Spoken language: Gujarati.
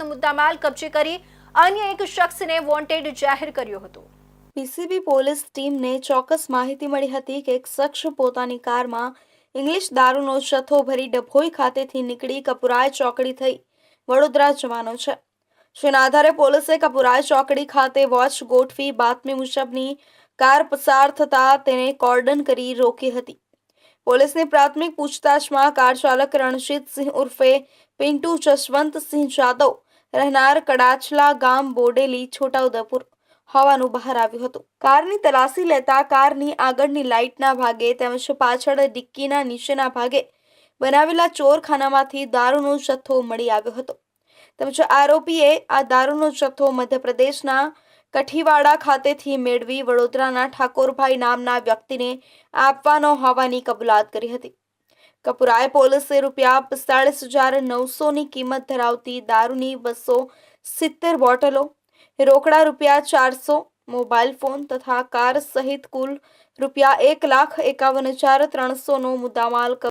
લાખનો મુદ્દામાલ કબજે કરી અન્ય એક શખ્સને વોન્ટેડ જાહેર કર્યો હતો। પીસીબી પોલીસ ટીમને ચોક્કસ માહિતી મળી હતી કે એક શખ્સ પોતાની કારમાં ઇંગ્લિશ દારૂનો જથ્થો ભરી ડભોઈ ખાતેથી નીકળી કપુરાય ચોકડી થઈ વડોદરા જવાનો છે। જેના આધારે પોલીસે કપુરાય ચોકડી ખાતે વોચ ગોઠવી બાતમી મુજબની કાર પસાર થતા તેને કોર્ડન કરી રોકી હતી। પોલીસની પ્રાથમિક પૂછતાછમાં કાર ચાલક રણજીતસિંહ ઉર્ફે પિન્ટુ જશવંતસિંહ જાદવ રહેનાર કડાચલા ગામ બોડેલી છોટાઉદેપુર હોવાનું બહાર આવ્યું હતું। કારની તલાશી લેતા કારની આગળની લાઇટના ભાગે તેમજ પાછળ ડિક્કીના નીચેના ભાગે બનાવેલા ચોરખાનામાંથી દારૂનો જથ્થો મળી આવ્યો હતો તેમજ આરોપીએ આ દારૂનો જથ્થો મધ્યપ્રદેશના કઠીવાડા ખાતેથી મેળવી વડોદરાના ઠાકોરભાઈ નામના વ્યક્તિને આપવાનો હોવાની કબૂલાત કરી હતી। કપુરાય પોલીસે ₹45,900ની કિંમત ધરાવતી દારૂની 270 બોટલો, રોકડા ₹400, મોબાઈલ ફોન તથા કાર સહિત કુલ ₹1,51,300નો મુદ્દામાલ